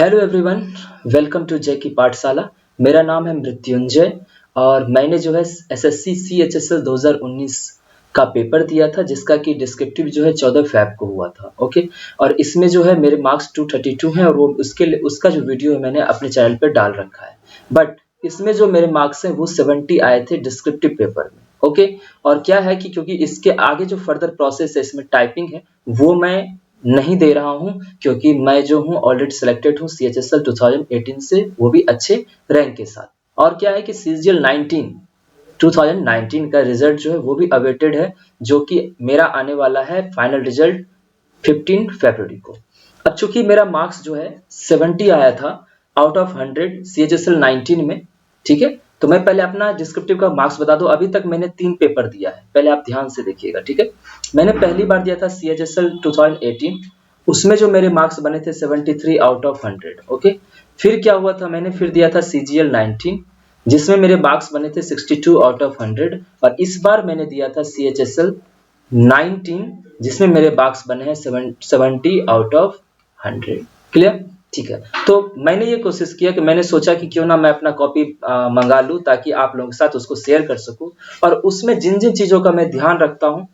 Hello everyone, welcome to जय की पाठशाला। मेरा नाम है मृत्युंजय और मैंने जो है एसएससी CHSL 2019 का पेपर दिया था, जिसका कि डिस्क्रिप्टिव जो है 14 फ़रवरी को हुआ था। ओके, और इसमें जो है मेरे मार्क्स 232 हैं और वो उसका जो वीडियो है मैंने अपने चैनल पे डाल रखा है। बट इसमें जो मेरे मार्क्स हैं वो 70 आए थे डिस्क्रिप्टिव पेपर में। ओके, और क्या है कि क्योंकि इसके आगे जो फर्दर प्रोसेस है, इसमें टाइपिंग है, वो मैं नहीं दे रहा हूं, क्योंकि मैं जो हूं ऑलरेडी सिलेक्टेड हूं CHSL 2018 से, वो भी अच्छे रैंक के साथ। और क्या है कि CGL 2019 का रिजल्ट जो है वो भी अवेटेड है, जो कि मेरा आने वाला है फाइनल रिजल्ट 15 फरवरी को। अब चूंकि मेरा मार्क्स जो है 70 आया था आउट ऑफ 100 CHSL 19 में, ठीक है, तो मैं पहले अपना डिस्क्रिप्टिव का मार्क्स बता दूं। अभी तक मैंने 3 पेपर दिया है, पहले आप ध्यान से देखिएगा, ठीक है। मैंने पहली बार दिया था CHSL 2018, उसमें जो मेरे मार्क्स बने थे 73 आउट ऑफ 100। ओके, फिर क्या हुआ था, मैंने फिर दिया था CGL 19, जिसमें मेरे मार्क्स बने थे 62 आउट ऑफ 100। और इस बार मैंने दिया था CHSL 19, जिसमें मेरे मार्क्स बने हैं 70 आउट ऑफ 100। क्लियर? ठीक है। तो मैंने ये कोशिश किया कि मैंने सोचा कि क्यों ना मैं अपना कॉपी मंगा लूं, ताकि आप लोगों के साथ उसको शेयर कर सकूं, और उसमें जिन जिन चीजों का मैं ध्यान रखता हूं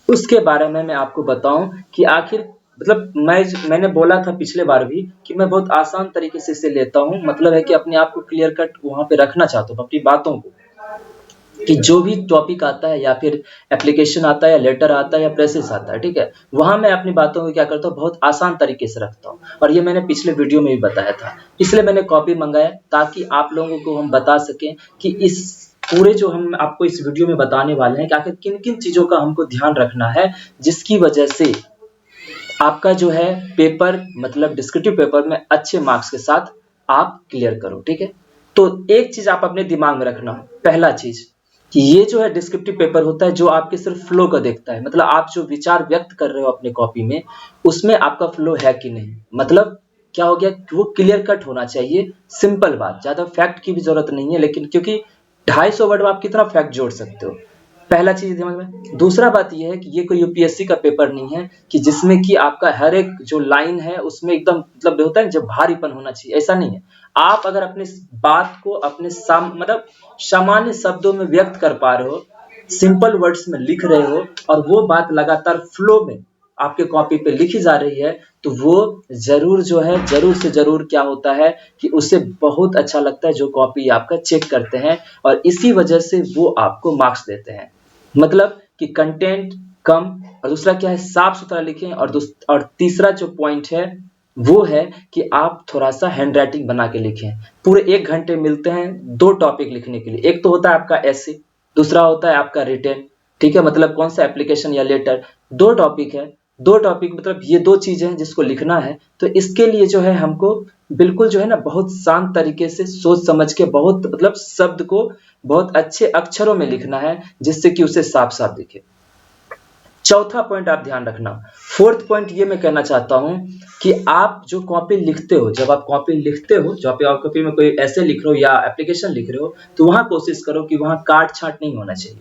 उसके बारे में मैं आपको बताऊं कि आखिर मतलब मैंने बोला था पिछले बार भी कि मैं बहुत आसान तरीके से इसे लेता हूं। मतलब है कि अपने आप को क्लियर कट वहां पे रखना चाहता हूं, अपनी बातों को, कि जो भी टॉपिक आता है या फिर एप्लीकेशन आता है या लेटर आता है या प्रेसेस आता है, ठीक है, वहां मैं अपनी बातों को क्या करता हूँ, बहुत आसान तरीके से रखता हूँ। और ये मैंने पिछले वीडियो में भी बताया था, इसलिए मैंने कॉपी मंगाया ताकि आप लोगों को हम बता सकें कि इस पूरे जो हम आपको इस वीडियो में बताने वाले हैं कि आखिर किन किन चीजों का हमको ध्यान रखना है, जिसकी वजह से आपका जो है पेपर, मतलब डिस्क्रिप्टिव पेपर में अच्छे मार्क्स के साथ आप क्लियर करो। ठीक है, तो एक चीज आप अपने दिमाग में रखना, पहला चीज कि ये जो है डिस्क्रिप्टिव पेपर होता है जो आपके सिर्फ फ्लो का देखता है, मतलब आप जो विचार व्यक्त कर रहे हो अपने कॉपी में, उसमें आपका फ्लो है कि नहीं। मतलब क्या हो गया कि वो क्लियर कट होना चाहिए, सिंपल बात, ज्यादा फैक्ट की भी जरूरत नहीं है, लेकिन क्योंकि 250 वर्ड में आप कितना फैक्ट जोड़ सकते हो, पहला चीज दिमाग में। दूसरा बात यह है कि ये कोई यूपीएससी का पेपर नहीं है कि जिसमें कि आपका हर एक जो लाइन है उसमें एकदम मतलब होता है जब भारीपन होना चाहिए, ऐसा नहीं है। आप अगर अपने बात को अपने मतलब सामान्य शब्दों में व्यक्त कर पा रहे हो, सिंपल वर्ड्स में लिख रहे हो, और वो बात लगातार फ्लो में आपके कॉपी पे लिखी जा रही है, तो वो जरूर जो है, जरूर से जरूर क्या होता है कि उससे बहुत अच्छा लगता है जो कॉपी आपका चेक करते हैं, और इसी वजह से वो आपको मार्क्स देते हैं। मतलब कि कंटेंट कम, और दूसरा क्या है, साफ सुथरा लिखें, और तीसरा जो पॉइंट है वो है कि आप थोड़ा सा हैंडराइटिंग बना के लिखें। पूरे 1 घंटे मिलते हैं 2 टॉपिक लिखने के लिए, एक तो होता है आपका एसे, दूसरा होता है आपका रिटेन। ठीक है, मतलब कौन सा एप्लीकेशन या लेटर, 2 टॉपिक है, 2 टॉपिक मतलब ये 2 चीजें हैं जिसको लिखना है। तो इसके लिए जो है हमको बिल्कुल जो है ना बहुत शांत तरीके से सोच समझ के, बहुत मतलब शब्द को बहुत अच्छे अक्षरों में लिखना है, जिससे कि उसे साफ साफ दिखे। चौथा पॉइंट आप ध्यान रखना। फोर्थ पॉइंट ये मैं कहना चाहता हूं कि आप जो कॉपी लिखते हो, जब आप कॉपी लिखते हो, जब आप कॉपी में कोई ऐसे लिख रहे हो या एप्लीकेशन लिख रहे हो, तो वहां कोशिश करो कि वहां काट छांट नहीं होना चाहिए।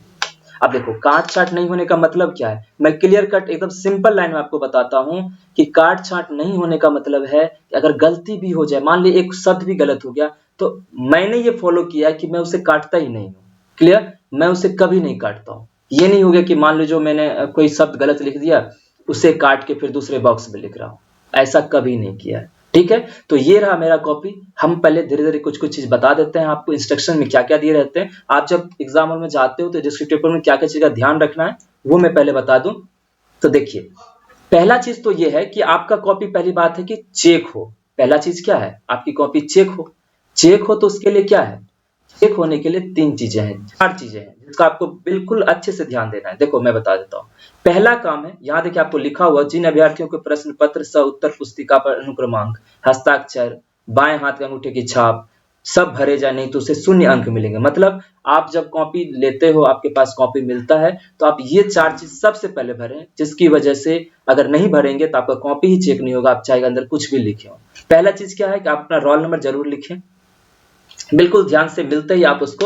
अब देखो, काट छांट नहीं होने का मतलब क्या है, मैं क्लियर कट एकदम सिंपल लाइन में आपको बताता हूं कि काट छांट नहीं होने का मतलब है कि अगर गलती भी हो जाए, मान ली एक शब्द भी गलत हो गया, तो मैंने ये फॉलो किया कि मैं उसे काटता ही नहीं हूं। क्लियर, मैं उसे कभी नहीं काटता हूं। ये नहीं हो गया कि मान लीजिए मैंने कोई शब्द गलत लिख दिया, उसे काट के फिर दूसरे बॉक्स में लिख रहा हूं, ऐसा कभी नहीं किया है। ठीक है, तो ये रहा मेरा कॉपी। हम पहले धीरे धीरे कुछ कुछ चीज बता देते हैं आपको, इंस्ट्रक्शन में क्या क्या दिए रहते हैं। आप जब एग्जाम में जाते हो तो डिस्क्रिप्टिव पेपर में क्या क्या चीज का ध्यान रखना है वो मैं पहले बता दूं। तो देखिए, पहला चीज तो ये है कि आपका कॉपी, पहली बात है कि चेक हो। पहला चीज क्या है, आपकी कॉपी चेक हो। चेक हो तो उसके लिए क्या है, चेक होने के लिए 3 चीजें हैं, 4 चीजें हैं, जिसका आपको बिल्कुल अच्छे से ध्यान देना है। देखो मैं बता देता हूँ। पहला काम है, यहाँ देखिए आपको लिखा हुआ, जिन अभ्यर्थियों के प्रश्न पत्र सह उत्तर पुस्तिका पर अनुक्रमांक, हस्ताक्षर, बाएं हाथ के अंगूठे की छाप सब भरे जाए, नहीं तो उसे 0 अंक मिलेंगे। मतलब आप जब कॉपी लेते हो, आपके पास कॉपी मिलता है, तो आप ये 4 चीज सबसे पहले भरें, जिसकी वजह से अगर नहीं भरेंगे तो आपका कॉपी ही चेक नहीं होगा, आप चाहे अंदर कुछ भी लिखे हो। पहला चीज क्या है कि आप अपना रोल नंबर जरूर लिखें, बिल्कुल ध्यान से, मिलते ही आप उसको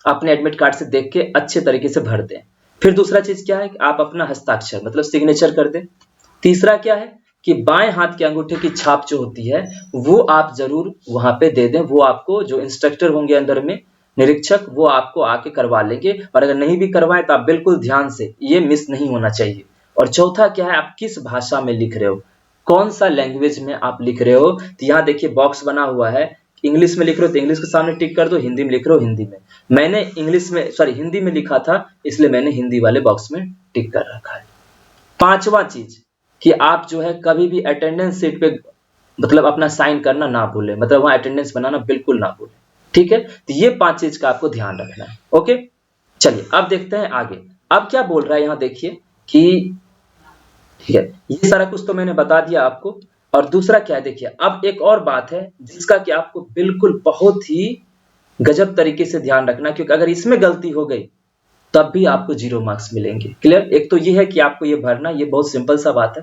अपने एडमिट कार्ड से देख के अच्छे तरीके से भर दें। फिर दूसरा चीज क्या है कि आप अपना हस्ताक्षर मतलब सिग्नेचर कर दें। तीसरा क्या है कि बाएं हाथ के अंगूठे की छाप जो होती है वो आप जरूर वहां पे दे दें। वो आपको जो इंस्ट्रक्टर होंगे अंदर में, निरीक्षक, वो आपको आके करवा लेंगे। और अगर नहीं भी करवाए तो आप बिल्कुल ध्यान से, ये मिस नहीं होना चाहिए। और चौथा क्या है, आप किस भाषा में लिख रहे हो, कौन सा लैंग्वेज में आप लिख रहे हो। तो यहाँ देखिए बॉक्स बना हुआ है, इंग्लिश में लिख रहे हो तो इंग्लिश के सामने टिक कर दो, हिंदी में लिख रहे हो हिंदी में। मैंने हिंदी में लिखा था, इसलिए मैंने हिंदी वाले बॉक्स में टिक कर रखा है। पांचवा चीज कि आप जो है कभी भी अटेंडेंस शीट पे मतलब अपना साइन करना ना भूलें, मतलब वहां अटेंडेंस बनाना बिल्कुल ना भूलें, ठीक है। तो ये 5 चीज का आपको ध्यान रखना है। ओके, चलिए अब देखते हैं आगे। अब क्या बोल रहा है यहाँ देखिए कि ठीक है, ये सारा कुछ तो मैंने बता दिया आपको। और दूसरा क्या है देखिए, अब एक और बात है जिसका कि आपको बिल्कुल बहुत ही गजब तरीके से ध्यान रखना, क्योंकि अगर इसमें गलती हो गई तब भी आपको 0 मार्क्स मिलेंगे। क्लियर? एक तो ये है कि आपको ये भरना, ये बहुत सिंपल सा बात है।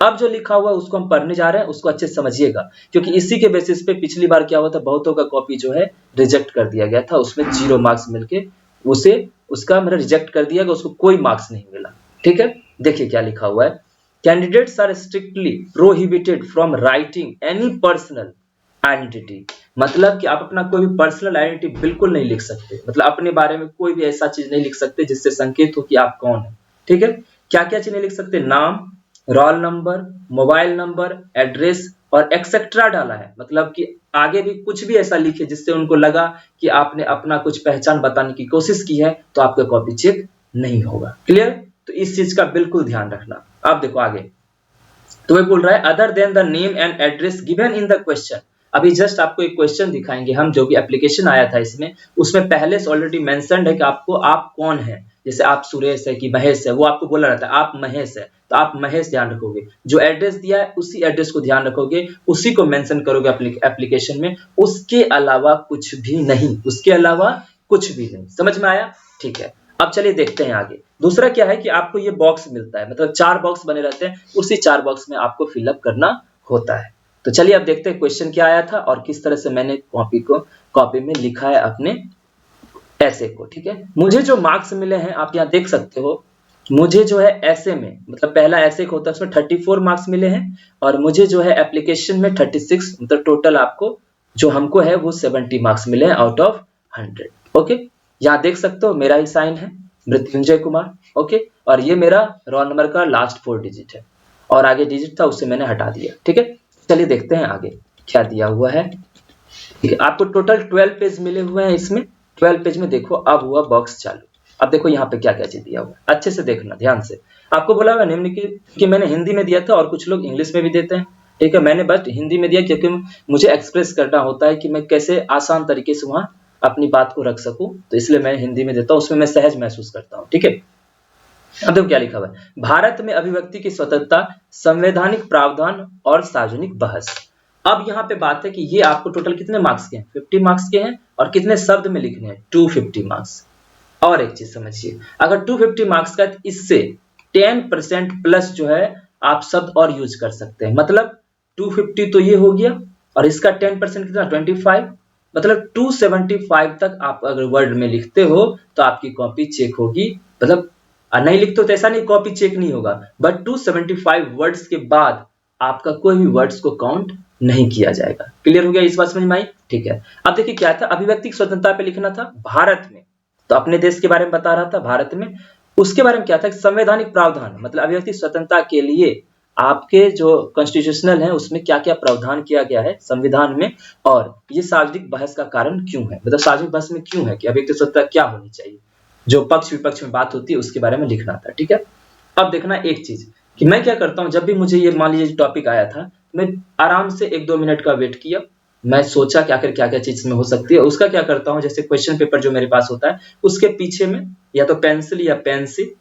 अब जो लिखा हुआ है उसको हम पढ़ने जा रहे हैं, उसको अच्छे से समझिएगा, क्योंकि इसी के बेसिस पे पिछली बार क्या हुआ था, बहुतों का कॉपी जो है रिजेक्ट कर दिया गया था, उसमें 0 मार्क्स मिलके उसे उसका मतलब रिजेक्ट कर दिया गया, उसको कोई मार्क्स नहीं मिला। ठीक है, देखिए क्या लिखा हुआ है, candidates are strictly prohibited from writing any personal identity. मतलब कि आप अपना कोई भी पर्सनल आइडेंटिटी बिल्कुल नहीं लिख सकते, मतलब अपने बारे में कोई भी ऐसा चीज नहीं लिख सकते जिससे संकेत हो कि आप कौन है। ठीक है, क्या क्या चीज नहीं लिख सकते, नाम, roll number, mobile number, address और एक्सेट्रा डाला है, मतलब कि आगे भी कुछ भी ऐसा लिखे जिससे उनको लगा कि आपने अपना कुछ पहचान बताने की कोशिश की है, तो आपका कॉपी चेक नहीं होगा। क्लियर? तो इस चीज का बिल्कुल ध्यान रखना। अब देखो आगे, तो वह बोल रहा है other than the name and address given in the question. अभी जस्ट आपको एक क्वेश्चन दिखाएंगे हम, जो भी एप्लीकेशन आया था इसमें, उसमें पहले से ऑलरेडी मेंशन्ड है कि आपको आप कौन है। जैसे आप सुरेश है कि महेश है, वो आपको बोला रहता है आप महेश है, तो आप महेश ध्यान रखोगे। जो एड्रेस दिया है उसी एड्रेस को ध्यान रखोगे, उसी को मेंशन करोगे एप्लीकेशन में, उसके अलावा कुछ भी नहीं, उसके अलावा कुछ भी नहीं। समझ में आया? ठीक है, अब चलिए देखते हैं आगे। दूसरा क्या है कि आपको ये बॉक्स मिलता है, मतलब 4 बॉक्स बने रहते हैं, उसी 4 बॉक्स में आपको फिलअप करना होता है। तो चलिए अब देखते हैं क्वेश्चन क्या आया था और किस तरह से मैंने कॉपी में लिखा है अपने ऐसे को। ठीक है, मुझे जो मार्क्स मिले हैं आप यहाँ देख सकते हो, मुझे जो है ऐसे में, मतलब पहला ऐसे होता है उसमें 34 मार्क्स मिले हैं, और मुझे जो है एप्लीकेशन में 36, मतलब टोटल आपको जो हमको है वो 70 मार्क्स मिले हैं आउट ऑफ 100। ओके, यहाँ देख सकते हो मेरा ही साइन है, मृत्युंजय कुमार। ओके, और ये मेरा रोल नंबर का लास्ट 4 डिजिट है, और आगे डिजिट था उससे मैंने हटा दिया। ठीक है, चलिए देखते हैं आगे क्या दिया हुआ है। ठीक है, आपको टोटल 12 पेज मिले हुए हैं इसमें। 12 पेज में देखो अब हुआ बॉक्स चालू। अब देखो यहाँ पे क्या क्या चीज दिया हुआ है, अच्छे से देखना ध्यान से। आपको बोला हुआ निम्नलिखित कि मैंने हिंदी में दिया था, और कुछ लोग इंग्लिश में भी देते हैं। ठीक है, मैंने बस हिंदी में दिया क्योंकि मुझे एक्सप्रेस करना होता है कि मैं कैसे आसान तरीके से वहां अपनी बात को रख सकूं, तो इसलिए मैं हिंदी में देता हूं, उसमें मैं सहज महसूस करता हूं। ठीक है, अब देखो क्या लिखा हुआ है, भारत में अभिव्यक्ति की स्वतंत्रता, संवैधानिक प्रावधान और सार्वजनिक बहस। अब यहाँ पे बात है कि ये आपको टोटल कितने मार्क्स के हैं, 50 मार्क्स के हैं, और कितने शब्द में लिखने हैं, 250 मार्क्स। और एक चीज समझिए, अगर 250 मार्क्स का, इससे 10% प्लस जो है आप शब्द और यूज कर सकते हैं। मतलब 250 तो ये हो गया, और इसका 10% कितना, 25, मतलब 275 तक आप अगर वर्ड में लिखते हो तो आपकी कॉपी चेक होगी। मतलब नहीं लिखते हो तो ऐसा नहीं कॉपी चेक नहीं होगा, बट 275 वर्ड्स के बाद आपका कोई भी वर्ड्स को काउंट नहीं किया जाएगा। क्लियर हो गया? इस बात समझ में आई? ठीक है, अब देखिए क्या था, अभिव्यक्ति स्वतंत्रता पे लिखना था भारत में, तो अपने देश के बारे में बता रहा था भारत में। उसके बारे में क्या था, संवैधानिक प्रावधान, मतलब अभिव्यक्ति स्वतंत्रता के लिए आपके जो कॉन्स्टिट्यूशनल है उसमें क्या क्या प्रावधान किया गया है संविधान में, और ये सार्वजनिक बहस का कारण क्यों है, मतलब सार्वजनिक बहस में क्यों है कि अभिव्यक्ति स्वतंत्रता क्या होनी चाहिए, जो पक्ष विपक्ष में बात होती है उसके बारे में लिखना था। ठीक है, अब देखना एक चीज कि मैं क्या करता हूं, जब भी मुझे ये मान लीजिए टॉपिक आया था, मैं आराम से 1-2 मिनट का वेट किया, मैं सोचा कि आखिर क्या क्या चीज में हो सकती है। उसका क्या करता हूं, जैसे क्वेश्चन पेपर जो मेरे पास होता है उसके पीछे में या तो पेंसिल या पेन से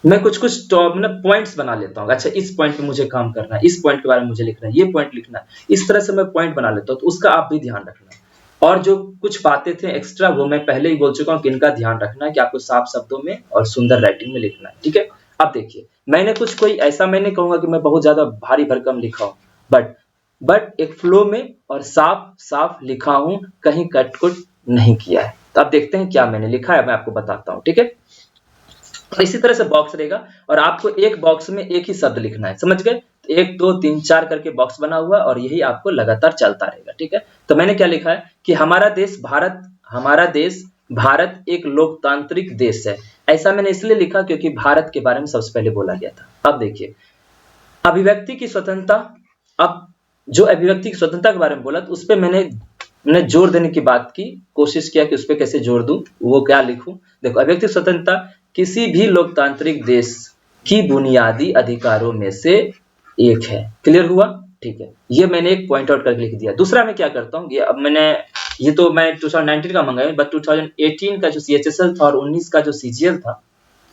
मैं कुछ कुछ मतलब पॉइंट्स बना लेता हूँ। अच्छा, इस पॉइंट पे मुझे काम करना है, इस पॉइंट के बारे में मुझे लिखना है, ये पॉइंट लिखना है, इस तरह से मैं पॉइंट बना लेता हूँ। तो उसका आप भी ध्यान रखना। और जो कुछ बातें थे एक्स्ट्रा वो मैं पहले ही बोल चुका हूँ कि इनका ध्यान रखना है कि आपको साफ शब्दों में और सुंदर राइटिंग में लिखना है। ठीक है, अब देखिए मैंने कुछ कोई ऐसा, मैं नहीं कहूंगा कि मैं बहुत ज्यादा भारी भरकम लिखा हूं, बट एक फ्लो में और साफ साफ लिखा हूं, कहीं कट कुट नहीं किया है। तो अब देखते हैं क्या मैंने लिखा है, मैं आपको बताता हूं। ठीक है, और इसी तरह से बॉक्स रहेगा और आपको एक बॉक्स में एक ही शब्द लिखना है, समझ गए? तो 1 2 3 4 करके बॉक्स बना हुआ है और यही आपको लगातार चलता रहेगा, ठीक है? तो मैंने क्या लिखा है कि हमारा देश भारत एक लोकतांत्रिक देश है। ऐसा मैंने इसलिए लिखा क्योंकि भारत के बारे में सबसे पहले बोला गया था। अब देखिए, अभिव्यक्ति की स्वतंत्रता, अब जो अभिव्यक्ति की स्वतंत्रता के बारे में बोला तो उस पे मैंने जोर देने की बात की, कोशिश किया कि उस पे कैसे जोर दूं, वो क्या लिखूं। देखो, अभिव्यक्ति स्वतंत्रता किसी भी लोकतांत्रिक देश की बुनियादी अधिकारों में से एक है। क्लियर हुआ? ठीक है, ये मैंने एक पॉइंट आउट करके लिख दिया। दूसरा मैं क्या करता हूँ, ये तो मैं 2019 का मंगाया, बट 2018 का जो CHSL था और 19 का जो CGL था,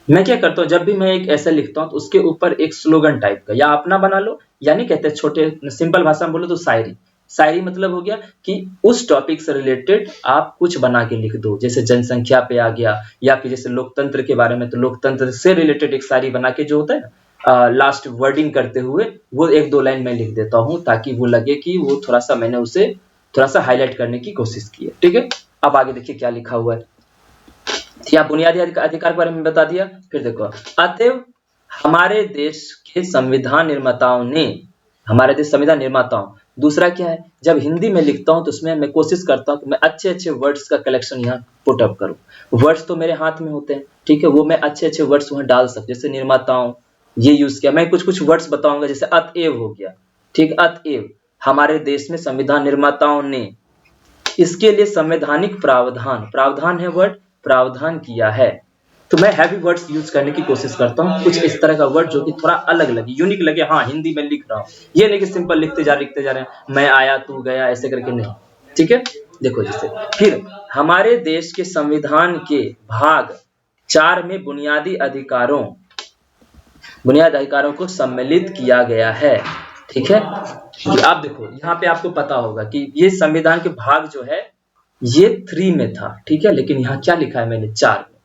मैं क्या करता हूँ, जब भी मैं एक ऐसे लिखता हूँ तो उसके ऊपर एक स्लोगन टाइप का या अपना बना लो, या नहीं कहते छोटे सिंपल भाषा में बोलो तो शायरी मतलब हो गया कि उस टॉपिक से रिलेटेड आप कुछ बना के लिख दो। जैसे जनसंख्या पे आ गया, या फिर जैसे लोकतंत्र के बारे में तो लोकतंत्र से रिलेटेड एक शायरी बना के जो होता है ना, लास्ट वर्डिंग करते हुए वो 1-2 लाइन में लिख देता हूँ, ताकि वो लगे कि वो थोड़ा सा मैंने उसे थोड़ा सा हाईलाइट करने की कोशिश की है। ठीक है, अब आगे देखिए क्या लिखा हुआ है। या बुनियादी अधिकार के बारे में बता दिया। फिर देखो, अतएव हमारे देश के संविधान निर्माताओं, दूसरा क्या है, जब हिंदी में लिखता हूं तो उसमें मैं कोशिश करता हूं कि मैं अच्छे अच्छे वर्ड्स का कलेक्शन यहाँ पुट अप करूं। वर्ड्स तो मेरे हाथ में होते हैं, ठीक है, वो मैं अच्छे अच्छे वर्ड्स वहां डाल सकता, जैसे निर्माताओं ये यूज किया। मैं कुछ कुछ वर्ड्स बताऊंगा, जैसे अतएव हो गया, ठीक, अतएव हमारे देश में संविधान निर्माताओं ने इसके लिए संवैधानिक प्रावधान है वर्ड, प्रावधान किया है। तो मैं हैवी वर्ड्स यूज करने की कोशिश करता हूँ, कुछ इस तरह का वर्ड जो कि थोड़ा अलग लगे, यूनिक लगे। हाँ, हिंदी में लिख रहा हूँ, ये नहीं कि सिंपल लिखते जा रहे हैं, मैं आया तू गया ऐसे करके, नहीं। ठीक है, देखो जैसे, फिर हमारे देश के संविधान के भाग 4 में बुनियादी अधिकारों को सम्मिलित किया गया है। ठीक है, कि आप देखो यहाँ पे आपको पता होगा कि ये संविधान के भाग जो है ये 3 में था, ठीक है, लेकिन यहाँ क्या लिखा है मैंने 4 में,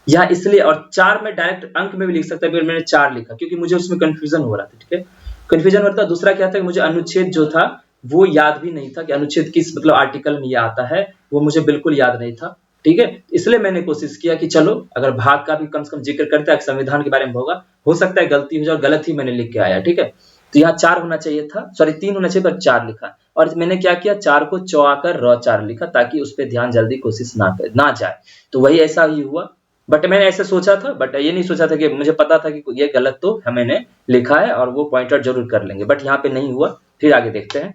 यहाँ इसलिए, और 4 में डायरेक्ट अंक में भी लिख सकता है, मैंने 4 लिखा क्योंकि मुझे उसमें कंफ्यूजन हो रहा था। ठीक है, कंफ्यूजन हो रहा था। दूसरा क्या था कि मुझे अनुच्छेद जो था वो याद भी नहीं था कि अनुच्छेद किस मतलब आर्टिकल में ये आता है, वो मुझे बिल्कुल याद नहीं था। ठीक है, इसलिए मैंने कोशिश किया कि चलो अगर भाग का भी कम से कम जिक्र करते हैं, संविधान के बारे में होगा, हो सकता है गलती हो जाए, गलत ही मैंने लिख के आया। ठीक है, तो यहाँ 4 होना चाहिए था, सॉरी 3 होना चाहिए, पर 4 लिखा। और मैंने क्या किया, 4 को चौआकर र4 लिखा, ताकि उस पर ध्यान जल्दी कोशिश ना जाए। तो वही ऐसा ही हुआ, बट मैंने ऐसे सोचा था, बट ये नहीं सोचा था कि मुझे पता था कि ये गलत तो मैंने लिखा है और वो पॉइंट आउट जरूर कर लेंगे, बट यहाँ पे नहीं हुआ। फिर आगे देखते हैं।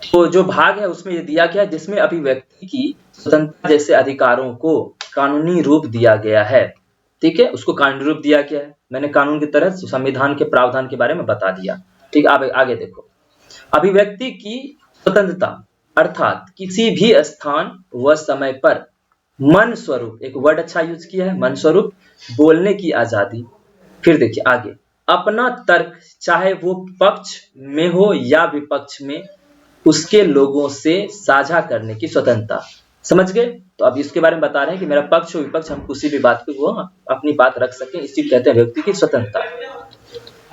तो जो भाग है उसमें ये दिया गया जिसमें अभिव्यक्ति की स्वतंत्रता जैसे अधिकारों को कानूनी रूप दिया गया है। ठीक है, उसको कानूनी रूप दिया गया है, मैंने कानून की तरह संविधान के प्रावधान के बारे में बता दिया। ठीक, आगे देखो, अभिव्यक्ति की स्वतंत्रता अर्थात किसी भी स्थान व समय पर मन स्वरूप, एक वर्ड अच्छा यूज किया है, मन स्वरूप बोलने की आजादी। फिर देखिए आगे, अपना तर्क चाहे वो पक्ष में हो या विपक्ष में उसके लोगों से साझा करने की स्वतंत्रता। समझ गए? तो अब इसके बारे में बता रहे हैं कि मेरा पक्ष हो विपक्ष, हम किसी भी बात पे वो अपनी बात रख सकें, इसी कहते हैं व्यक्ति की स्वतंत्रता।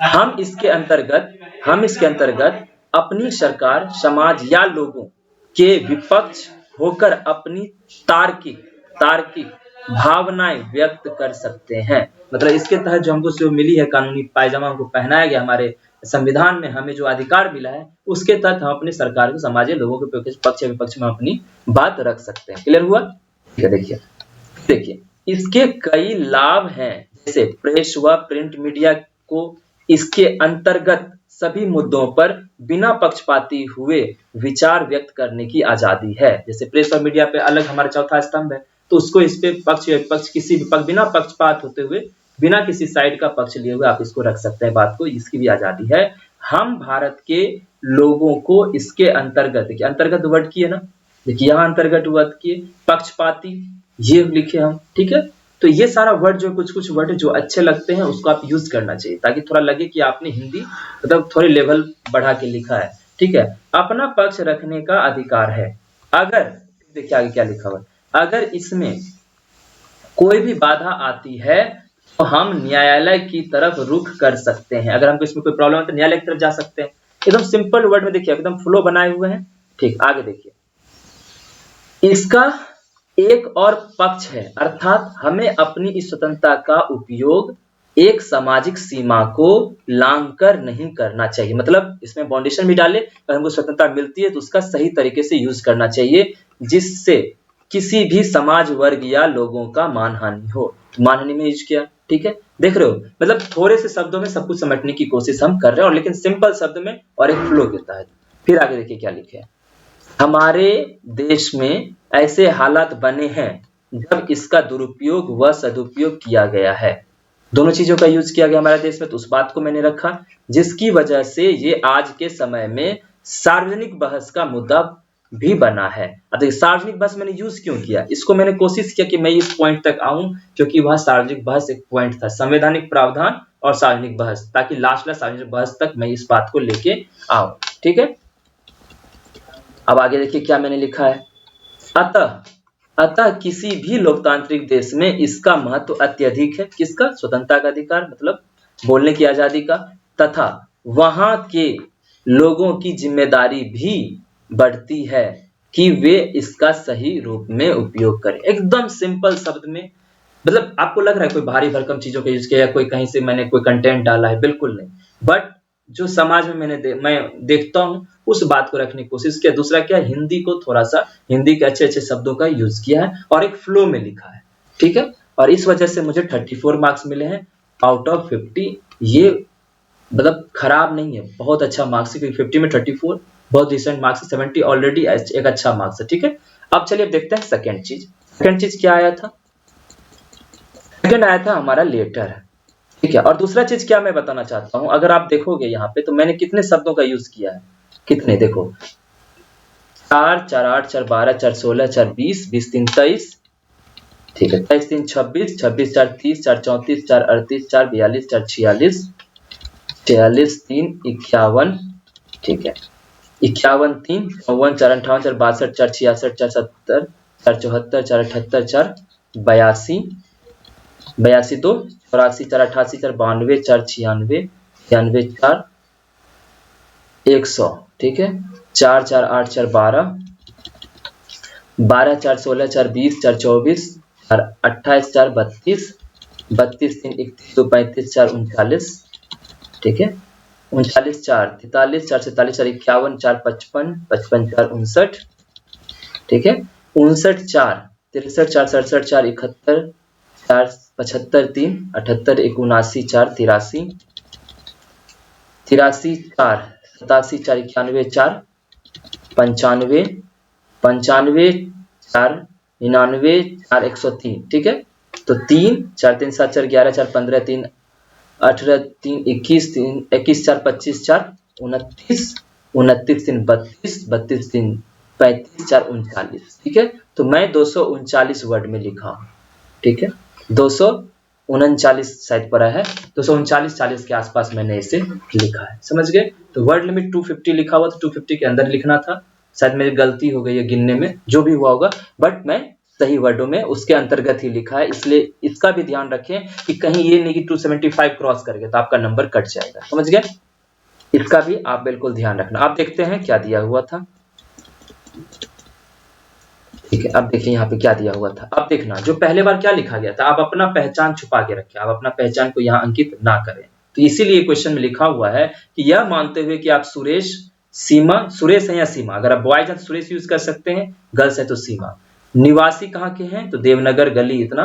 हम इसके अंतर्गत अपनी सरकार, समाज या लोगों के विपक्ष होकर अपनी तार्किक भावनाएं व्यक्त कर सकते हैं। मतलब इसके तहत जो हमको जो मिली है कानूनी पायजामा हमको पहनाया गया, हमारे संविधान में हमें जो अधिकार मिला है, उसके तहत हम अपनी सरकार को, समाज या लोगों के पक्ष विपक्ष में अपनी बात रख सकते हैं। क्लियर हुआ? देखिए इसके कई लाभ हैं, जैसे प्रेस व प्रिंट मीडिया को इसके अंतर्गत सभी मुद्दों पर बिना पक्षपाती हुए विचार व्यक्त करने की आजादी है। जैसे प्रेस और मीडिया पे अलग हमारा चौथा स्तंभ है, तो उसको इस पे पक्ष विपक्ष किसी भी बिना पक्षपात होते हुए, बिना किसी साइड का पक्ष लिए हुए आप इसको रख सकते हैं, बात को, इसकी भी आजादी है। हम भारत के लोगों को इसके अंतर्गत, देखिए अंतर्गत वर्ड किए ना, देखिए यहाँ अंतर्गत वर्ड किए, पक्षपाती ये लिखे हम। ठीक है, तो ये सारा वर्ड जो कुछ वर्ड जो अच्छे लगते हैं उसको आप यूज करना चाहिए, ताकि थोड़ा लगे कि आपने हिंदी मतलब थोड़ी लेवल बढ़ा के लिखा है। ठीक है, अपना पक्ष रखने का अधिकार है। अगर, देखिए आगे क्या लिखा हुआ, अगर इसमें कोई भी बाधा आती है तो हम न्यायालय की तरफ रुख कर सकते हैं। अगर हमको इसमें कोई प्रॉब्लम है तो न्यायालय की तरफ जा सकते हैं। एकदम सिंपल वर्ड में देखिए, एकदम फ्लो बनाए हुए हैं। ठीक, आगे देखिए, इसका एक और पक्ष है, अर्थात हमें अपनी इस स्वतंत्रता का उपयोग एक सामाजिक सीमा को लांघकर नहीं करना चाहिए। मतलब इसमें बाउंडेशन भी डाले, अगर हमको स्वतंत्रता मिलती है तो उसका सही तरीके से यूज करना चाहिए, जिससे किसी भी समाज वर्ग या लोगों का मानहानि हो। मानहानि में यूज किया, ठीक है, देख रहे हो, मतलब थोड़े से शब्दों में सब कुछ समझने की कोशिश हम कर रहे हैं, और लेकिन सिंपल शब्द में और एक फ्लो के तहत। फिर आगे देखिए क्या लिखे है, हमारे देश में ऐसे हालात बने हैं जब इसका दुरुपयोग व सदुपयोग किया गया है। दोनों चीजों का यूज किया गया हमारे देश में, तो उस बात को मैंने रखा, जिसकी वजह से ये आज के समय में सार्वजनिक बहस का मुद्दा भी बना है। अब देखिए सार्वजनिक बहस मैंने यूज क्यों किया, इसको मैंने कोशिश किया कि मैं इस पॉइंट तक आऊं, क्योंकि वह सार्वजनिक बहस एक पॉइंट था, संवैधानिक प्रावधान और सार्वजनिक बहस, ताकि लास्ट में सार्वजनिक बहस तक मैं इस बात को लेके आऊं। ठीक है, अब आगे देखिए क्या मैंने लिखा है, अतः किसी भी लोकतांत्रिक देश में इसका महत्व अत्यधिक है। किसका? स्वतंत्रता का अधिकार, मतलब बोलने की आजादी का, तथा वहां के लोगों की जिम्मेदारी भी बढ़ती है कि वे इसका सही रूप में उपयोग करें। एकदम सिंपल शब्द में, मतलब आपको लग रहा है कोई भारी भरकम चीजों का यूज किया, कोई कहीं से मैंने कोई कंटेंट डाला है, बिल्कुल नहीं, बट जो समाज में मैं देखता हूँ उस बात को रखने की कोशिश किया। दूसरा क्या, हिंदी को थोड़ा सा, हिंदी के अच्छे अच्छे शब्दों का यूज किया है और एक फ्लो में लिखा है, ठीक है, और इस वजह से मुझे 34 मार्क्स मिले हैं आउट ऑफ 50। ये मतलब खराब नहीं है, बहुत अच्छा मार्क्स है, क्योंकि 50 में 34 बहुत डिसेंट मार्क्स है, 70 ऑलरेडी एक अच्छा मार्क्स है। ठीक है, अब चलिए अब देखते हैं सेकेंड चीज। सेकेंड चीज क्या आया था, सेकेंड आया था हमारा लेटर, ठीक है। और दूसरा चीज क्या मैं बताना चाहता हूं, अगर आप देखोगे यहाँ पे तो मैंने कितने शब्दों का यूज किया है, कितने, देखो 4 4 8 4 12 4 16 4 20 20 3 23, ठीक है, 23 3 26 26 4 30 4 34 4 38 4 42 4 46 46 3 51, ठीक है, 51 3 54 4 58 4 62 4 66 4 70 4 74 4 78 4 82 82 2 84 4 88 4 92 4 96 96 4 100, ठीक है, 4 4 8 4 12 12 4 16 4 20 4 24 4 28 4 32 32 3 31 2 35 4 39, ठीक है, 39 4 43 4 47 4 51 4 55 55 4 59, ठीक है, 59 4 63 4 67 4 71 4 75 3 78 79 4 83 83 4 87 4 91 4 95 95 4 99 4 103, ठीक है, तो 3 4 3 7 4 11 4 15 3 18 3 21 3 21 4 25 4 29 29 3 32 32 3 35 4 39, ठीक है, तो मैं 239 वर्ड में लिखा हूं, ठीक है, 239 शायद पड़ा है, 239 40 के आसपास मैंने इसे लिखा है, समझ गए। तो वर्ड लिमिट 250 लिखा हुआ था, 250 के अंदर लिखना था, शायद मेरी गलती हो गई है गिनने में, जो भी हुआ होगा, बट मैं सही वर्डों में उसके अंतर्गत ही लिखा है, इसलिए इसका भी ध्यान रखें कि कहीं ये नहीं कि 275 क्रॉस कर गया तो आपका नंबर कट जाएगा, समझ गए, इसका भी आप बिल्कुल ध्यान रखना। आप देखते हैं क्या दिया हुआ था, ठीक है, अब देखिए यहाँ पे क्या दिया हुआ था, अब देखना जो पहले बार क्या लिखा गया था, आप अपना पहचान छुपा के रखें, आप अपना पहचान को यहाँ अंकित ना करें, तो इसीलिए क्वेश्चन में लिखा हुआ है कि यह मानते हुए कि आप सुरेश सीमा, सुरेश है या सीमा, अगर आप बॉयज हैं तो सुरेश यूज कर सकते हैं, गर्ल्स है तो सीमा, निवासी कहाँ के हैं तो देवनगर गली इतना,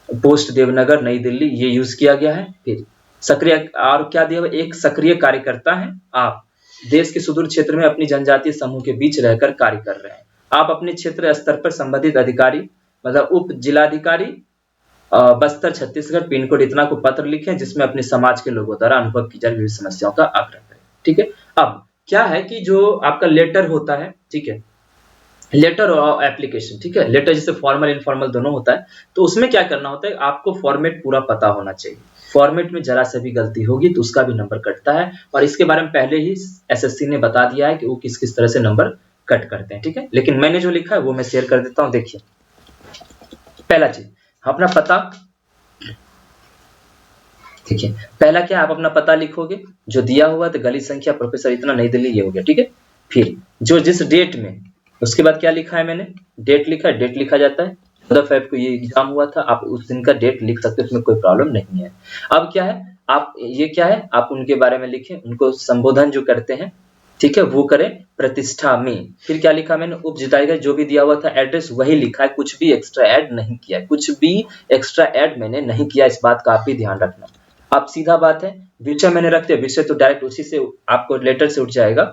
पोस्ट देवनगर नई दिल्ली, ये यूज किया गया है। फिर सक्रिय, और क्या दिया हुआ, एक सक्रिय कार्यकर्ता है आप, देश के सुदूर क्षेत्र में अपनी जनजातीय समूह के बीच रहकर कार्य कर रहे हैं, आप अपने क्षेत्र स्तर पर संबंधित अधिकारी मतलब उप जिलाधिकारी बस्तर छत्तीसगढ़ पिन कोड इतना को पत्र लिखें जिसमें अपने समाज के लोगों द्वारा अनुभव की जा रही विभिन्न समस्याओं का आग्रह करें, ठीक है। अब क्या है कि जो आपका लेटर होता है, ठीक है, लेटर और एप्लीकेशन, ठीक है, लेटर जैसे फॉर्मल इनफॉर्मल दोनों होता है, तो उसमें क्या करना होता है, आपको फॉर्मेट पूरा पता होना चाहिए, फॉर्मेट में जरा से भी गलती होगी तो उसका भी नंबर कटता है, और इसके बारे में पहले ही एसएससी ने बता दिया है कि वो किस किस तरह से नंबर कट करते हैं, ठीक है, लेकिन मैंने जो लिखा है वो मैं शेयर कर देता हूं। देखिए पहला चीज अपना पता, देखिए पहला क्या, आप अपना पता लिखोगे जो दिया हुआ, तो गली संख्या प्रोफेसर इतना नई दिल्ली, ये हो गया, ठीक है। फिर जो जिस डेट में उसके बाद क्या लिखा है मैंने, डेट लिखा है, डेट लिखा जाता है 14 फेब को ये एग्जाम हुआ था, आप उस दिन का डेट लिख सकते हो, उसमें कोई प्रॉब्लम नहीं है। अब क्या है, आप ये क्या है, आप उनके बारे में लिखें, उनको संबोधन जो करते हैं, ठीक है, वो करें प्रतिष्ठा में। फिर क्या लिखा मैंने, उपजिताएगा जो भी दिया हुआ था एड्रेस वही लिखा है, कुछ भी एक्स्ट्रा ऐड नहीं किया है, कुछ भी एक्स्ट्रा ऐड मैंने नहीं किया, इस बात का आप भी ध्यान रखना। अब सीधा बात है, विषय मैंने रख दिया, विषय तो डायरेक्ट उसी से आपको लेटर से उठ जाएगा,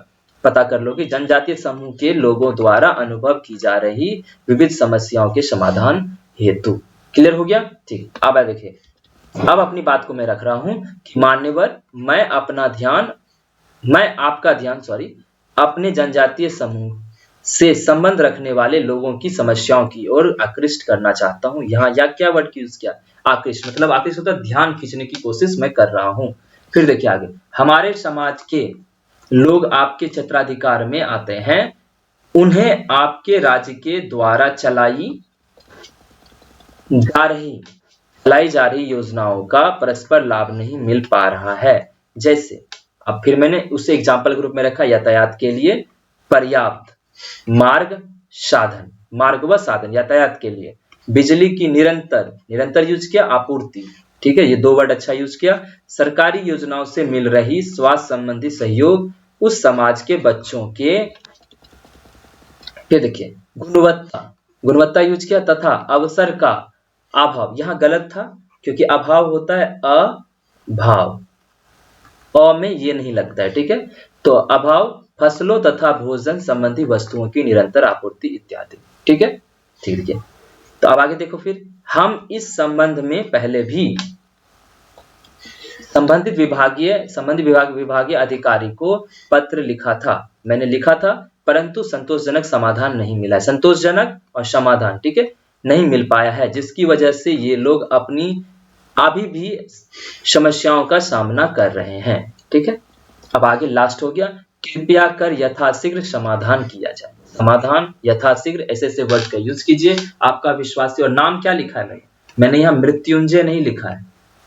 पता कर लो कि जनजातीय समूह के लोगों द्वारा अनुभव की जा रही विविध समस्याओं के समाधान हेतु। क्लियर हो गया, ठीक। अब देखिए, अब अपनी बात को मैं रख रहा हूं कि मान्यवर, मैं आपका ध्यान अपने जनजातीय समूह से संबंध रखने वाले लोगों की समस्याओं की ओर आकृष्ट करना चाहता हूं। यहाँ या क्या वर्ड यूज किया, आकृष्ट, मतलब आकृष्ट होता है ध्यान खींचने की कोशिश मैं कर रहा हूं। फिर देखिए आगे, हमारे समाज के लोग आपके क्षेत्राधिकार में आते हैं, उन्हें आपके राज्य के द्वारा चलाई जा रही योजनाओं का परस्पर लाभ नहीं मिल पा रहा है। जैसे, अब फिर मैंने उसे एग्जाम्पल ग्रुप में रखा, यातायात के लिए पर्याप्त मार्ग व साधन यातायात के लिए, बिजली की निरंतर यूज किया, आपूर्ति, ठीक है, ये दो वर्ड अच्छा यूज किया, सरकारी योजनाओं से मिल रही स्वास्थ्य संबंधी सहयोग, उस समाज के बच्चों के, ये देखिए गुणवत्ता यूज किया, तथा अवसर का अभाव, यहां गलत था क्योंकि अभाव होता है अभाव, में ये नहीं लगता है, ठीक है, तो अभाव फसलों तथा भोजन संबंधी वस्तुओं की निरंतर आपूर्ति इत्यादि, ठीक है, ठीक है। तो अब आगे देखो, फिर हम इस संबंध में पहले भी संबंधित विभागीय अधिकारी को पत्र लिखा था, मैंने लिखा था, परंतु संतोषजनक समाधान नहीं मिला, संतोषजनक और समाधान, ठीक है, नहीं मिल पाया है, जिसकी वजह से ये लोग अपनी अभी भी समस्याओं का सामना कर रहे हैं, ठीक है। अब आगे लास्ट हो गया, कृपया कर यथाशीघ्र समाधान किया जाए, समाधान यथाशीघ्र ऐसे वर्ड का यूज कीजिए, आपका विश्वासी, और नाम क्या लिखा है मैंने यहाँ मृत्युंजय नहीं लिखा है,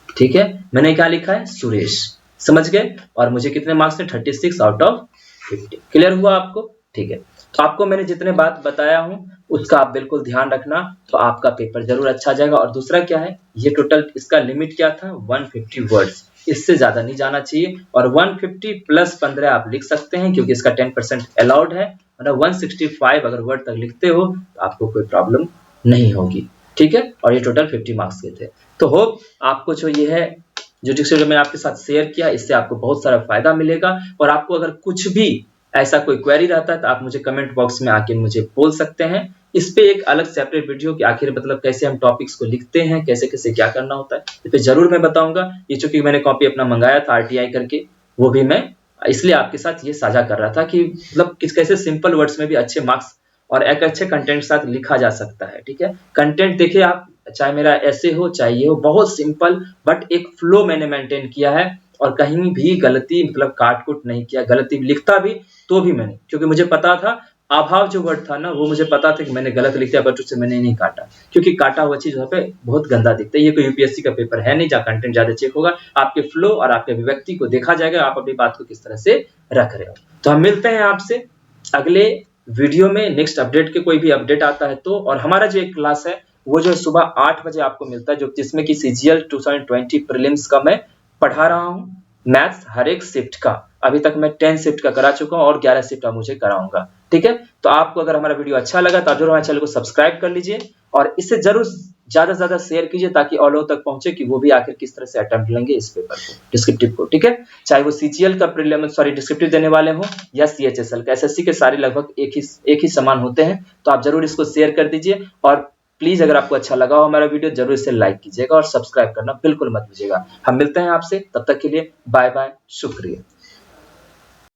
ठीक है, मैंने क्या लिखा है, सुरेश, समझ गए, और मुझे कितने मार्क्स ने, 36 आउट ऑफ 50। क्लियर हुआ आपको, ठीक है। तो आपको मैंने जितने बात बताया हूं उसका आप बिल्कुल ध्यान रखना, तो आपका पेपर जरूर अच्छा जाएगा। और दूसरा क्या है, ये टोटल इसका लिमिट क्या था, 150 वर्ड्स, इससे ज्यादा नहीं जाना चाहिए, और 150 प्लस 15 आप लिख सकते हैं क्योंकि इसका 10% अलाउड है, मतलब 165 अगर वर्ड तक लिखते हो तो आपको कोई प्रॉब्लम नहीं होगी, ठीक है। और ये टोटल 50 मार्क्स के थे। तो होप आपको जो ये है जो मैंने आपके साथ शेयर किया, इससे आपको बहुत सारा फायदा मिलेगा। और आपको अगर कुछ भी ऐसा कोई क्वेरी रहता है तो आप मुझे कमेंट बॉक्स में आके मुझे बोल सकते हैं। इस पे एक अलग सेपरेट वीडियो कि आखिर मतलब कैसे हम टॉपिक्स को लिखते हैं, कैसे कैसे क्या करना होता है, इस पे जरूर मैं बताऊंगा। ये चूंकि मैंने कॉपी अपना मंगाया था आरटीआई करके, वो भी मैं इसलिए आपके साथ ये साझा कर रहा था कि मतलब किस कैसे सिंपल वर्ड्स में भी अच्छे मार्क्स और एक अच्छे कंटेंट के साथ लिखा जा सकता है, ठीक है। कंटेंट देखिए आप, चाहे मेरा ऐसे हो चाहे ये हो, बहुत सिंपल, बट एक फ्लो मैंने मेंटेन किया है और कहीं भी गलती मतलब काट कुट नहीं किया। गलती लिखता भी तो भी मैंने, क्योंकि मुझे पता था अभाव जो वर्ड था ना, वो मुझे पता था कि मैंने गलत लिख दिया, बट उससे मैंने नहीं काटा, क्योंकि काटा हुआ चीज वहाँ पे बहुत गंदा दिखता है। ये कोई यूपीएससी का पेपर है नहीं जहाँ कंटेंट ज्यादा चेक होगा, आपके फ्लो और आपके अभिव्यक्ति को देखा जाएगा, आप अपनी बात को किस तरह से रख रहे हो। तो हम मिलते हैं आपसे अगले वीडियो में, नेक्स्ट अपडेट के कोई भी अपडेट आता है तो। और हमारा जो एक क्लास है वो जो सुबह 8 बजे आपको मिलता है, जो जिसमें कि सीजीएल 2020 प्रीलिम्स का मैं पढ़ा रहा हूँ, मैथ्स हर एक शिफ्ट का। अभी तक मैं 10 शिफ्ट का करा चुका हूँ और 11 शिफ्ट का मुझे कराऊंगा, ठीक है। तो आपको अगर हमारा वीडियो अच्छा लगा तो आप जरूर हमारे चैनल को सब्सक्राइब कर लीजिए और इससे जरूर ज्यादा से ज्यादा शेयर कीजिए ताकि और लोगों तक पहुंचे कि वो भी आखिर किस तरह से अटेम्प्ट लेंगे इस पेपर को, डिस्क्रिप्टिव को, ठीक है। चाहे वो सीजीएल का डिस्क्रिप्टिव देने वाले हो या सीएचएसएल का, एसएससी के सारे लगभग एक ही समान होते हैं। तो आप जरूर इसको शेयर कर दीजिए और प्लीज अगर आपको अच्छा लगा हो हमारा वीडियो जरूर इसे लाइक कीजिएगा और सब्सक्राइब करना बिल्कुल मत भूलिएगा। हम मिलते हैं आपसे, तब तक के लिए बाय बाय, शुक्रिया।